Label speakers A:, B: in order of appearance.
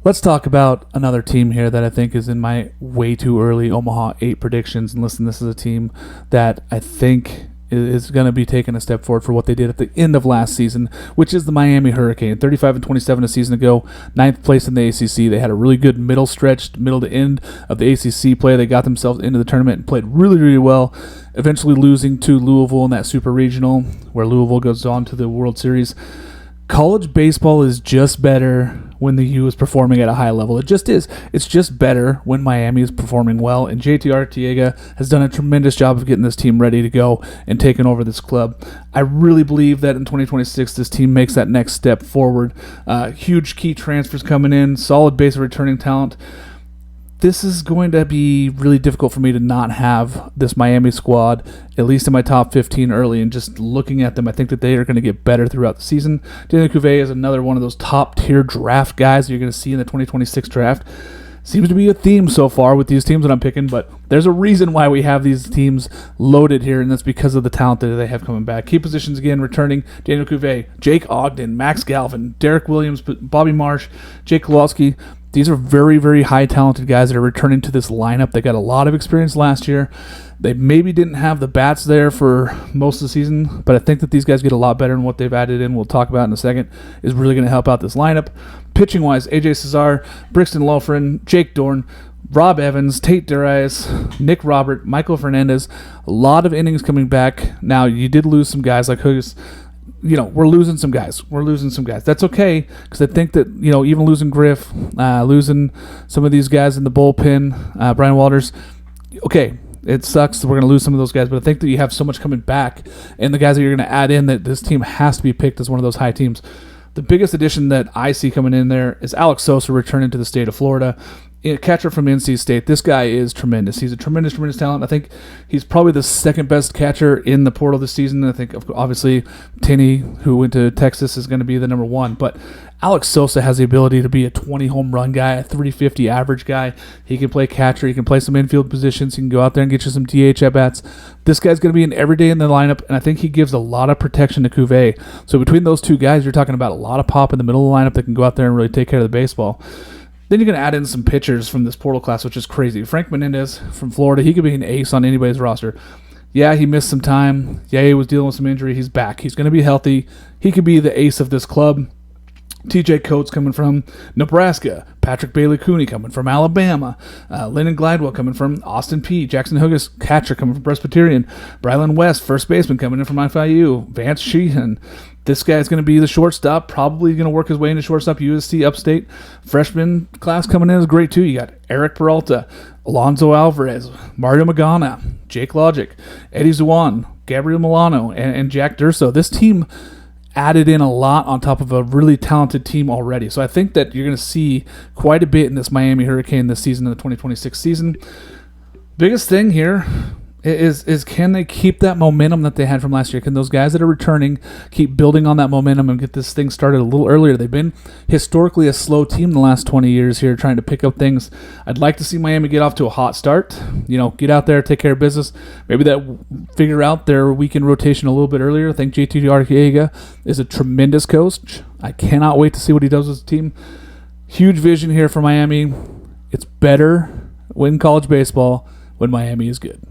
A: Let's talk about another team here that I think is in my way too early Omaha 8 predictions. And listen, this is a team that I think is going to be taking a step forward for what they did at the end of last season, which is the Miami Hurricane. 35-27 a season ago, 9th place in the ACC. They had a really good middle to end of the ACC play. They got themselves into the tournament and played really, really well, eventually losing to Louisville in that super regional, where Louisville goes on to the World Series. College baseball is just better when the U is performing at a high level. It just is. It's just better when Miami is performing well, and JT Arteaga has done a tremendous job of getting this team ready to go and taking over this club. I really believe that in 2026 this team makes that next step forward. Huge key transfers coming in, solid base of returning talent. This is going to be really difficult for me to not have this Miami squad, at least in my top 15 early, and just looking at them, I think that they are going to get better throughout the season. Daniel Cuvet is another one of those top-tier draft guys that you're going to see in the 2026 draft. Seems to be a theme so far with these teams that I'm picking, but there's a reason why we have these teams loaded here, and that's because of the talent that they have coming back. Key positions again, returning Daniel Cuvet, Jake Ogden, Max Galvin, Derek Williams, Bobby Marsh, Jake Kowalski. These are very, very high-talented guys that are returning to this lineup. They got a lot of experience last year. They maybe didn't have the bats there for most of the season, but I think that these guys get a lot better, and what they've added in, we'll talk about in a second, is really going to help out this lineup. Pitching-wise, AJ Cesar, Brixton Lofgren, Jake Dorn, Rob Evans, Tate Darius, Nick Robert, Michael Fernandez. A lot of innings coming back. Now, you did lose some guys like Hughes. We're losing some guys. That's okay, because I think that, even losing Griff, losing some of these guys in the bullpen, Brian Walters, okay, it sucks that we're going to lose some of those guys, but I think that you have so much coming back, and the guys that you're going to add in, that this team has to be picked as one of those high teams. The biggest addition that I see coming in there is Alex Sosa returning to the state of Florida. A catcher from NC State. This guy is tremendous. He's a tremendous talent. I think he's probably the second best catcher in the portal this season. I think, obviously, Tinney, who went to Texas, is going to be the number one. But Alex Sosa has the ability to be a 20 home run guy, a 350 average guy. He can play catcher. He can play some infield positions. He can go out there and get you some DH at-bats. This guy's going to be in every day in the lineup, and I think he gives a lot of protection to Cuvet. So between those two guys, you're talking about a lot of pop in the middle of the lineup that can go out there and really take care of the baseball. Then you're going to add in some pitchers from this portal class, which is crazy. Frank Menendez from Florida, he could be an ace on anybody's roster. Yeah, he missed some time. Yeah, he was dealing with some injury. He's back. He's going to be healthy. He could be the ace of this club. TJ Coates coming from Nebraska. Patrick Bailey Cooney coming from Alabama. Lennon Glidewell coming from Austin Peay. Jackson Huggis, catcher, coming from Presbyterian. Brylan West, first baseman, coming in from FIU. Vance Sheehan. This guy's going to be the shortstop, probably going to work his way into shortstop, USC Upstate. Freshman class coming in is great, too. You got Eric Peralta, Alonzo Alvarez, Mario Magana, Jake Logic, Eddie Zuan, Gabriel Milano, and Jack Durso. This team added in a lot on top of a really talented team already. So I think that you're going to see quite a bit in this Miami Hurricane this season, in the 2026 season. Biggest thing here is can they keep that momentum that they had from last year? Can those guys that are returning keep building on that momentum and get this thing started a little earlier? They've been historically a slow team the last 20 years here, trying to pick up things. I'd like to see Miami get off to a hot start. Get out there, take care of business. Maybe figure out their weekend rotation a little bit earlier. I think JT Arteaga is a tremendous coach. I cannot wait to see what he does with his team. Huge vision here for Miami. It's better when college baseball when Miami is good.